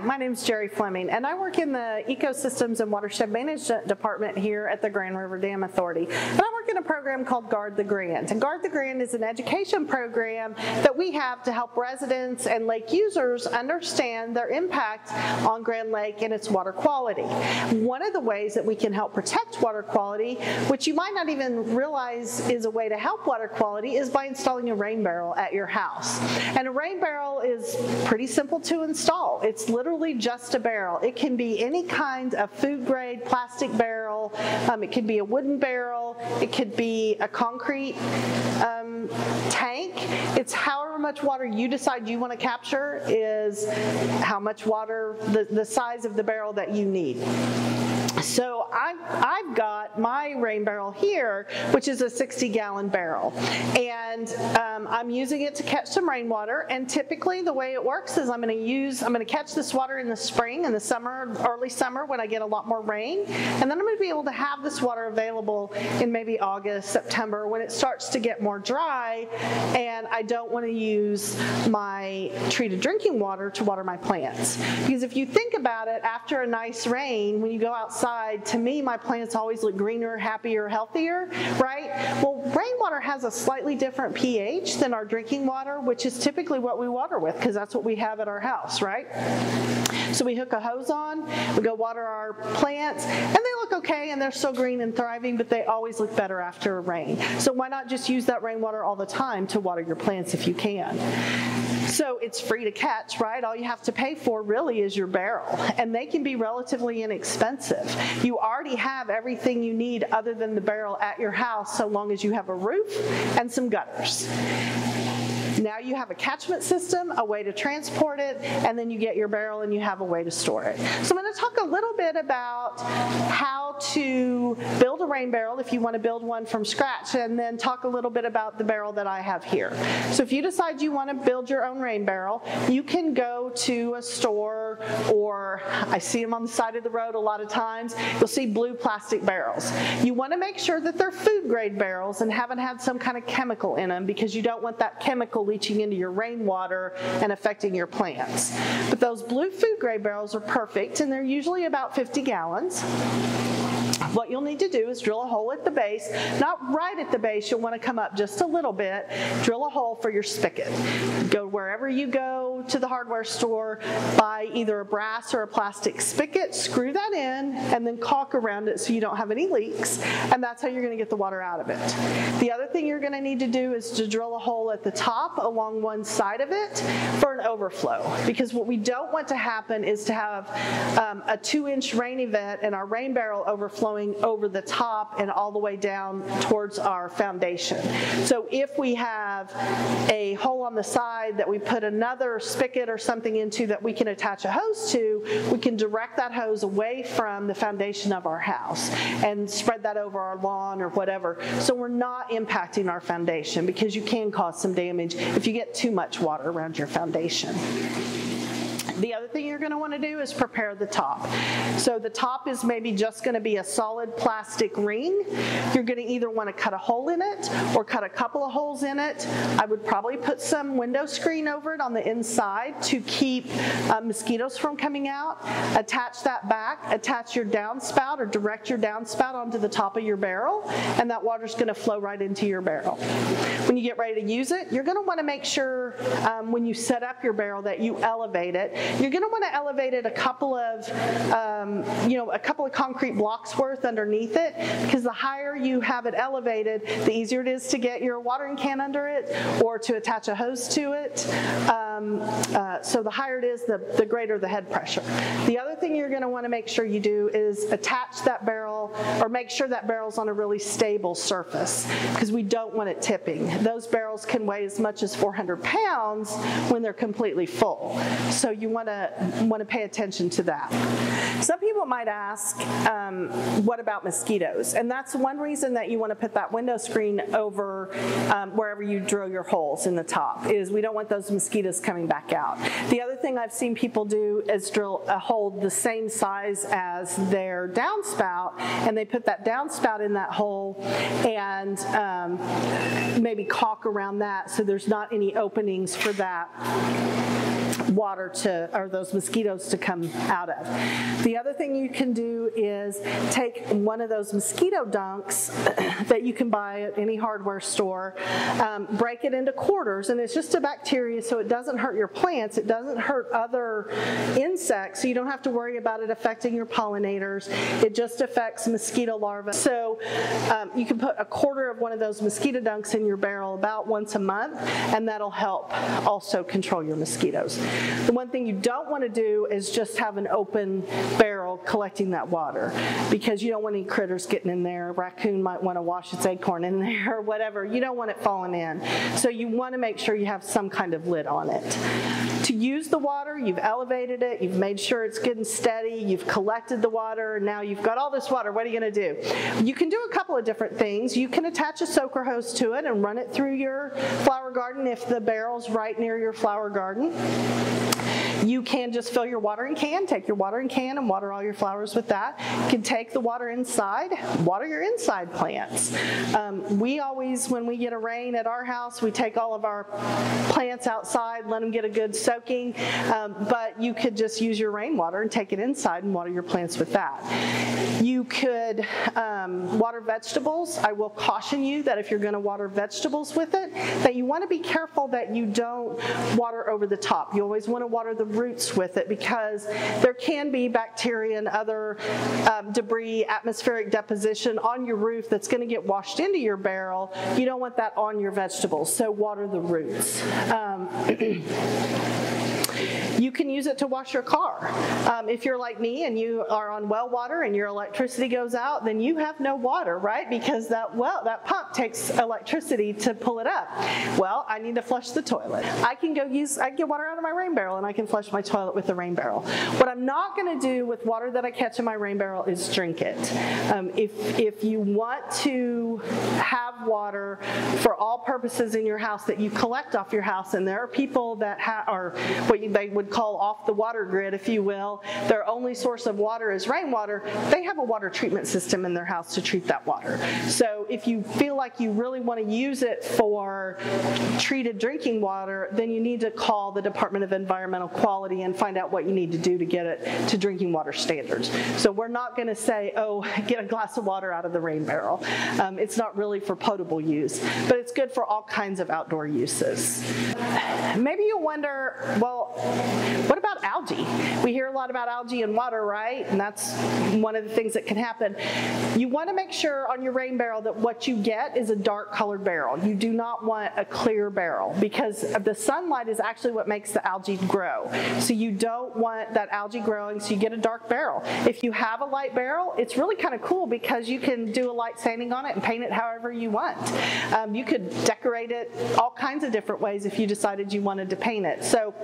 my name is Jerry Fleming, and I work in the Ecosystems and Watershed Management Department here at the Grand River Dam Authority. And I work in a program called Guard the Grand. And Guard the Grand is an education program that we have to help residents and lake users understand their impact on Grand Lake and its water quality. One of the ways that we can help protect water quality, which you might not even realize is a way to help water quality, is by installing a rain barrel at your house. And a rain barrel is pretty simple to install. It's literally just a barrel. It can be any kind of food grade plastic barrel. It could be a wooden barrel. It could be a concrete tank. It's however much water you decide you want to capture is how much water, the size of the barrel that you need. So I've got my rain barrel here, which is a 60-gallon barrel, and I'm using it to catch some rainwater. And typically, the way it works is I'm going to catch this water in the spring, in the summer, early summer, when I get a lot more rain, and then I'm going to be able to have this water available in maybe August, September, when it starts to get more dry, and I don't want to use my treated drinking water to water my plants. Because if you think about it, after a nice rain, when you go outside, to me, my plants always look greener, happier, healthier, right? Well, rainwater has a slightly different pH than our drinking water, which is typically what we water with, because that's what we have at our house, right? So we hook a hose on, we go water our plants, and they look okay, and they're still green and thriving, but they always look better after a rain. So why not just use that rainwater all the time to water your plants if you can? So it's free to catch, right? All you have to pay for really is your barrel, and they can be relatively inexpensive. You already have everything you need other than the barrel at your house, so long as you have a roof and some gutters. Now you have a catchment system, a way to transport it, and then you get your barrel and you have a way to store it. So I'm going to talk a little bit about how to build a rain barrel if you want to build one from scratch, and then talk a little bit about the barrel that I have here. So if you decide you want to build your own rain barrel, you can go to a store, or I see them on the side of the road a lot of times. You'll see blue plastic barrels. You want to make sure that they're food grade barrels and haven't had some kind of chemical in them, because you don't want that chemical leaching into your rainwater and affecting your plants. But those blue food grade barrels are perfect, and they're usually about 50 gallons. What you'll need to do is drill a hole at the base, not right at the base, you'll want to come up just a little bit, drill a hole for your spigot. Go wherever you go to the hardware store, buy either a brass or a plastic spigot, screw that in, and then caulk around it so you don't have any leaks, and that's how you're going to get the water out of it. The other thing you're going to need to do is to drill a hole at the top along one side of it for an overflow, because what we don't want to happen is to have a 2-inch rain event and our rain barrel overflowing over the top and all the way down towards our foundation. So if we have a hole on the side that we put another spigot or something into that we can attach a hose to, we can direct that hose away from the foundation of our house and spread that over our lawn or whatever. So we're not impacting our foundation, because you can cause some damage if you get too much water around your foundation. The other thing you're going to want to do is prepare the top. So the top is maybe just going to be a solid plastic ring. You're going to either want to cut a hole in it or cut a couple of holes in it. I would probably put some window screen over it on the inside to keep mosquitoes from coming out. Attach that back, attach your downspout or direct your downspout onto the top of your barrel, and that water's going to flow right into your barrel. When you get ready to use it, you're going to want to make sure when you set up your barrel that you elevate it. You're going to want to elevate it a couple of concrete blocks worth underneath it, because the higher you have it elevated, the easier it is to get your watering can under it or to attach a hose to it. So the higher it is, the greater the head pressure. The other thing you're going to want to make sure you do is attach that barrel, or make sure that barrel's on a really stable surface, because we don't want it tipping. Those barrels can weigh as much as 400 pounds when they're completely full. So you want to pay attention to that. Some people might ask, what about mosquitoes? And that's one reason that you want to put that window screen over wherever you drill your holes in the top, is we don't want those mosquitoes coming back out. The other thing I've seen people do is drill a hole the same size as their downspout, and they put that downspout in that hole and maybe caulk around that so there's not any openings for that water or those mosquitoes to come out of. The other thing you can do is take one of those mosquito dunks that you can buy at any hardware store, break it into quarters, and it's just a bacteria, so it doesn't hurt your plants, it doesn't hurt other insects, so you don't have to worry about it affecting your pollinators. It just affects mosquito larvae. So you can put a quarter of one of those mosquito dunks in your barrel about once a month, and that'll help also control your mosquitoes. The one thing you don't want to do is just have an open barrel collecting that water, because you don't want any critters getting in there. A raccoon might want to wash its acorn in there or whatever. You don't want it falling in. So you want to make sure you have some kind of lid on it. To use the water, you've elevated it, you've made sure it's good and steady, you've collected the water, and now you've got all this water. What are you going to do? You can do a couple of different things. You can attach a soaker hose to it and run it through your flower garden if the barrel's right near your flower garden. You can just fill your watering can, take your watering can and water all your flowers with that. You can take the water inside, water your inside plants. We always, when we get a rain at our house, we take all of our plants outside, let them get a good soaking, but you could just use your rainwater and take it inside and water your plants with that. You could water vegetables. I will caution you that if you're going to water vegetables with it, that you want to be careful that you don't water over the top. You always want to water the roots with it, because there can be bacteria and other debris, atmospheric deposition on your roof that's going to get washed into your barrel. You don't want that on your vegetables, so water the roots. You can use it to wash your car. If you're like me and you are on well water and your electricity goes out, then you have no water, right? Because that pump takes electricity to pull it up. Well, I need to flush the toilet. I can get water out of my rain barrel and I can flush my toilet with the rain barrel. What I'm not going to do with water that I catch in my rain barrel is drink it. If you want to have water for all purposes in your house that you collect off your house, and there are people that are what they would call off the water grid, if you will, their only source of water is rainwater, they have a water treatment system in their house to treat that water. So if you feel like you really want to use it for treated drinking water, then you need to call the Department of Environmental Quality and find out what you need to do to get it to drinking water standards. So we're not going to say, oh, get a glass of water out of the rain barrel. It's not really for potable use, but it's good for all kinds of outdoor uses. Maybe you wonder, well, what about algae? We hear a lot about algae in water, right? And that's one of the things that can happen. You want to make sure on your rain barrel that what you get is a dark colored barrel. You do not want a clear barrel, because the sunlight is actually what makes the algae grow. So you don't want that algae growing, so you get a dark barrel. If you have a light barrel, it's really kind of cool because you can do a light sanding on it and paint it however you want. You could decorate it all kinds of different ways if you decided you wanted to paint it. So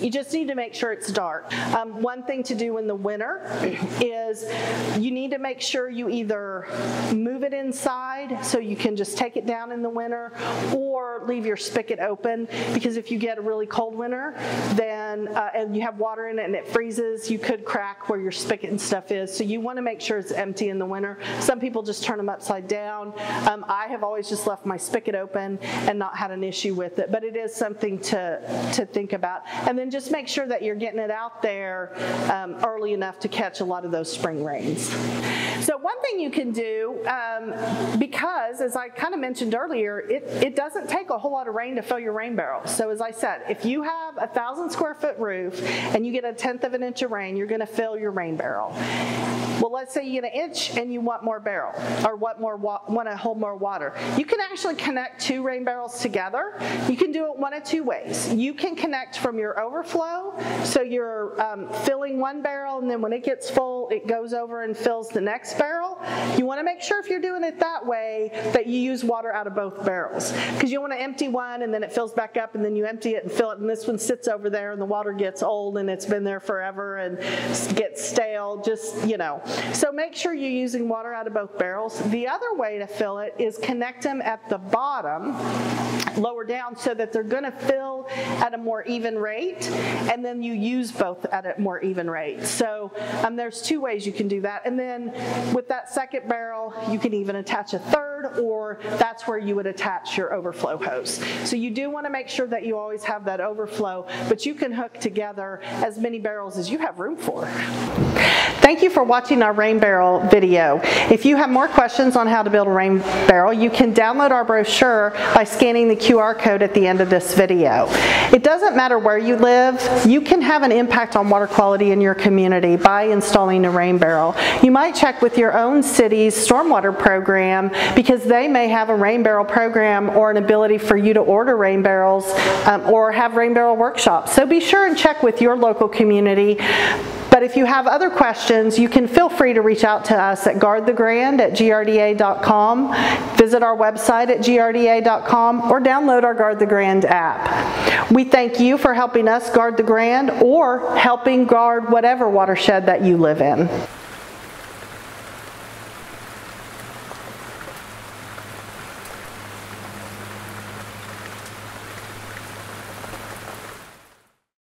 you just need to make sure it's dark. One thing to do in the winter is you need to make sure you either move it inside so you can just take it down in the winter, or leave your spigot open, because if you get a really cold winter, then and you have water in it and it freezes, you could crack where your spigot and stuff is. So you want to make sure it's empty in the winter. Some people just turn them upside down. I have always just left my spigot open and not had an issue with it, but it is something to think about. And then just make sure that you're getting it out there early enough to catch a lot of those spring rains. So one thing you can do, because as I kind of mentioned earlier, it doesn't take a whole lot of rain to fill your rain barrel. So as I said, if you have a 1,000 square foot roof and you get 1/10 of an inch of rain, you're going to fill your rain barrel. Well, let's say you get 1 inch and you want more barrel, or want to hold more water. You can actually connect 2 rain barrels together. You can do it one of 2 ways. You can connect from your overflow, so you're filling one barrel, and then when it gets full, it goes over and fills the next barrel. You want to make sure if you're doing it that way that you use water out of both barrels, because you want to empty one and then it fills back up, and then you empty it and fill it, and this one sits over there and the water gets old and it's been there forever and gets stale, just, you know. So make sure you're using water out of both barrels. The other way to fill it is connect them at the bottom, lower down, so that they're going to fill at a more even rate, and then you use both at a more even rate. So there's 2 ways you can do that. And then with that second barrel, you can even attach a third, or that's where you would attach your overflow hose. So you do want to make sure that you always have that overflow, but you can hook together as many barrels as you have room for. Thank you for watching our rain barrel video. If you have more questions on how to build a rain barrel, you can download our brochure by scanning the QR code at the end of this video. It doesn't matter where you live, you can have an impact on water quality in your community by installing a rain barrel. You might check with your own city's stormwater program, because they may have a rain barrel program or an ability for you to order rain barrels or have rain barrel workshops. So be sure and check with your local community. But if you have other questions, you can feel free to reach out to us at guardthegrand@grda.com, visit our website at grda.com, or download our Guard the Grand app. We thank you for helping us guard the Grand or helping guard whatever watershed that you live in.